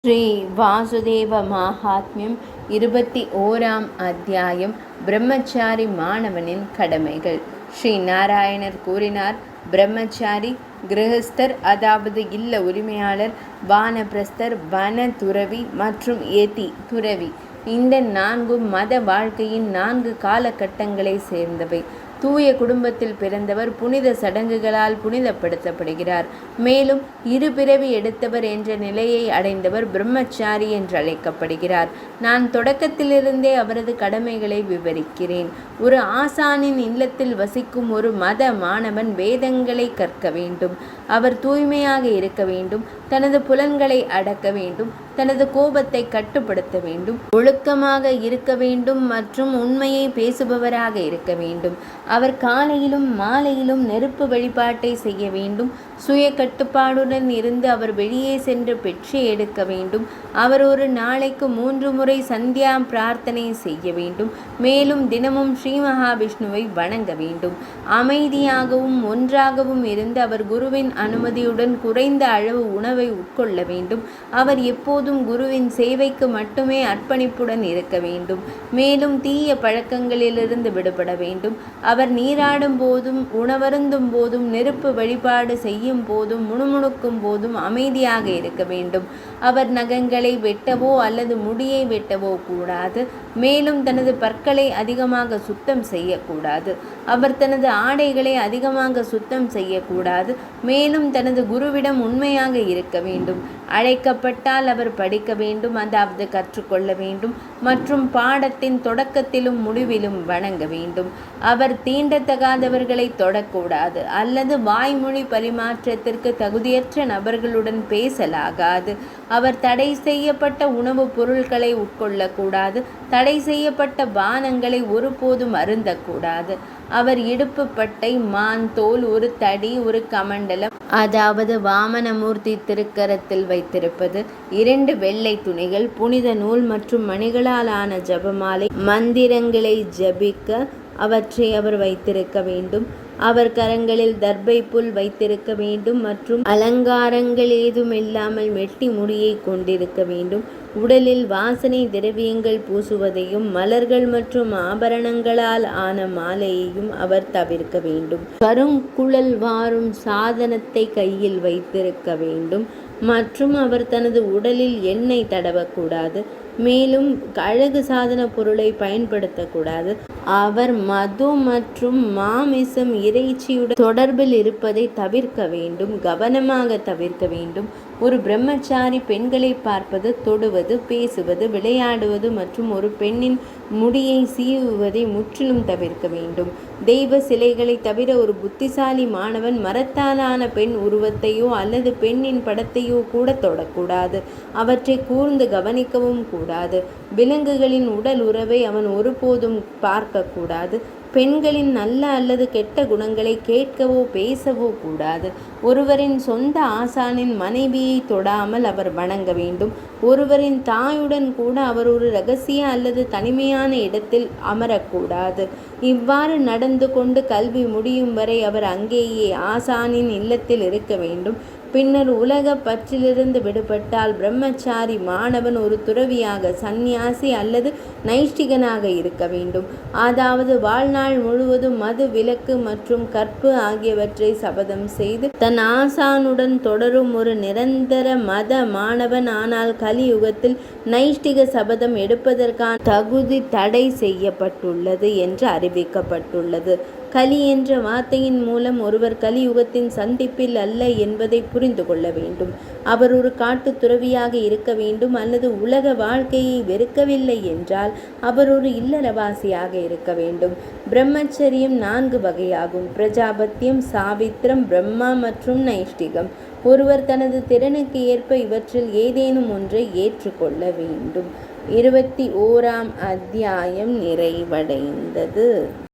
ஸ்ரீ வாசுதேவ மகாத்மியம் 21ஆம் அத்தியாயம். பிரம்மச்சாரி மாணவனின் கடமைகள். ஸ்ரீ நாராயணர் கூறினார், பிரம்மச்சாரி கிரகஸ்தர், அதாவது இல்ல உரிமையாளர், வானப்பிரஸ்தர் வன துறவி மற்றும் யதி துறவி, இந்த 4 மத வாழ்க்கையின் 4 காலகட்டங்களை சேர்ந்தவை. தூய குடும்பத்தில் பிறந்தவர் புனித சடங்குகளால் புனிதப்படுத்தப்படுகிறார். மேலும் இருபிறவி எடுத்தவர் என்ற நிலையை அடைந்தவர் பிரம்மச்சாரி என்று அழைக்கப்படுகிறார். நான் தொடக்கத்திலிருந்தே அவரது கடமைகளை விவரிக்கிறேன். ஒரு ஆசானின் இல்லத்தில் வசிக்கும் ஒரு மத மாணவன் வேதங்களை கற்க வேண்டும். அவர் தூய்மையாக இருக்க வேண்டும், தனது புலன்களை அடக்க வேண்டும், தனது கோபத்தை கட்டுப்படுத்த வேண்டும், ஒழுக்கமாக இருக்க வேண்டும் மற்றும் உண்மையை பேசுபவராக இருக்க வேண்டும். அவர் காலையிலும் மாலையிலும் நெருப்பு வழிபாட்டை செய்ய வேண்டும். சுய கட்டுப்பாடுடன் இருந்து அவர் வெளியே சென்று பெற்று எடுக்க வேண்டும். அவர் ஒரு நாளைக்கு 3 முறை சந்தியா பிரார்த்தனை செய்ய வேண்டும். மேலும் தினமும் ஸ்ரீ மகாவிஷ்ணுவை வணங்க வேண்டும். அமைதியாகவும் ஒன்றாகவும் இருந்து அவர் குருவின் அனுமதியுடன் குறைந்த அளவு உணவை உட்கொள்ள வேண்டும். அவர் எப்போதும் குருவின் சேவைக்கு மட்டுமே அர்ப்பணிப்புடன் இருக்க வேண்டும். மேலும் தீய பழக்கங்களிலிருந்து விடுபட வேண்டும். அவர் நீராடும் போதும், உணவருந்தும் போதும், நெருப்பு வழிபாடு செய்யும் போதும், முணுமுணுக்கும் போதும் அமைதியாக இருக்க வேண்டும். அவர் நகங்களை வெட்டவோ அல்லது முடியை வெட்டவோ கூடாது. மேலும் தனது பற்களை அதிகமாக சுத்தம் செய்யக்கூடாது. அவர் தனது ஆடைகளை அதிகமாக சுத்தம் செய்யக்கூடாது. மேலும் தனது குருவிடம் உண்மையாக இருக்க வேண்டும். அழைக்கப்பட்டால் அவர் படிக்க வேண்டும், அதாவது கற்றுக்கொள்ள வேண்டும் மற்றும் பாடத்தின் தொடக்கத்திலும் முடிவிலும் வணங்க வேண்டும். அவர் தீண்டத்தகாதவர்களை தொடக்கூடாது அல்லது வாய்மொழி பரிமாற்றத்திற்கு தகுதியற்ற நபர்களுடன் பேசலாகாது. அவர் தடை செய்யப்பட்ட உணவுப் பொருட்களை உட்கொள்ளக்கூடாது. தடை செய்யப்பட்ட பானங்களை ஒருபோதும் அருந்தக்கூடாது. அவர் இடுப்பு பட்டை, மான் தோல், ஒரு தடி, ஒரு கமண்டலம், அதாவது வாமனமூர்த்தி திருக்கரத்தில் வைத்திருப்பது, 2 வெள்ளை துணிகள், புனித நூல் மற்றும் மணிகளால் ஆன ஜபமாலை, மந்திரங்களை ஜபிக்க அவற்றை அவர் வைத்திருக்க வேண்டும். அவர் கரங்களில் தர்பை புல் வைத்திருக்க வேண்டும் மற்றும் அலங்காரங்கள் ஏதும் இல்லாமல் மெட்டி முடியை கொண்டிருக்க வேண்டும். உடலில் வாசனை திரவியங்கள் பூசுவதையும் மலர்கள் மற்றும் ஆபரணங்களால் ஆன மாலையையும் அவர் தவிர்க்க வேண்டும். கருங்குழல் வாரும் சாதனத்தை கையில் வைத்திருக்க வேண்டும் மற்றும் அவர் தனது உடலில் எண்ணெய் தடவக்கூடாது. மேலும் அழகு சாதன பொருளை பயன்படுத்தக்கூடாது. அவர் மது மற்றும் மாமிசம், இறைச்சியுடன் தொடர்பில் இருப்பதை தவிர்க்க வேண்டும், கவனமாக தவிர்க்க வேண்டும். ஒரு பிரம்மச்சாரி பெண்களை பார்ப்பது, தொடுவது, பேசுவது, விளையாடுவது மற்றும் ஒரு பெண்ணின் முடியை சீவுவதை முற்றிலும் தவிர்க்க வேண்டும். தெய்வ சிலைகளை தவிர ஒரு புத்திசாலி மாணவன் மரத்தாலான பெண் உருவத்தையோ அல்லது பெண்ணின் படத்தையோ கூட தொடக்கூடாது. அவற்றை கூர்ந்து கவனிக்கவும் கூடாது. விலங்குகளின் உடல் உறவை அவன் ஒருபோதும் பார்க்கக்கூடாது. பெண்களின் நல்ல அல்லது கெட்ட குணங்களை கேட்கவோ பேசவோ கூடாது. ஒருவரின் சொந்த ஆசானின் மனைவியை தொடாமல் அவர் வணங்க வேண்டும். ஒருவரின் தாயுடன் கூட அவர் ஒரு இரகசிய அல்லது தனிமையான இடத்தில் அமரக்கூடாது. இவ்வாறு நடந்து கொண்டு கல்வி முடியும் வரை அவர் அங்கேயே ஆசானின் இல்லத்தில் இருக்க வேண்டும். பின்னர் உலக பற்றிலிருந்து விடுபட்டால் பிரம்மச்சாரி மாணவன் ஒரு துறவியாக, சந்நியாசி அல்லது நைஷ்டிகனாக இருக்க வேண்டும். அதாவது வாழ்நாள் முழுவதும் மது விலக்கு மற்றும் கற்பு ஆகியவற்றை சபதம் செய்து தன் ஆசானுடன் தொடரும் ஒரு நிரந்தர மத மாணவன். ஆனால் கலியுகத்தில் நைஷ்டிக சபதம் எடுப்பதற்கான தகுதி தடை செய்யப்பட்டுள்ளது என்று அறிவிக்கப்பட்டுள்ளது. கலி என்ற வார்த்தையின் மூலம் ஒருவர் கலியுகத்தின் சந்திப்பில் அல்ல என்பதை புரிந்து கொள்ள வேண்டும். அவர் ஒரு காட்டு துறவியாக இருக்க வேண்டும் அல்லது உலக வாழ்க்கையை வெறுக்கவில்லை என்றால் அவர் ஒரு இல்லறவாசியாக இருக்க வேண்டும். பிரம்மச்சரியம் 4 வகையாகும்: பிரஜாபத்தியம், சாவித்திரம், பிரம்மா மற்றும் நைஷ்டிகம். ஒருவர் தனது திறனுக்கு ஏற்ப இவற்றில் ஏதேனும் ஒன்றை ஏற்றுக்கொள்ள வேண்டும். 21ஆம் அத்தியாயம் நிறைவடைந்தது.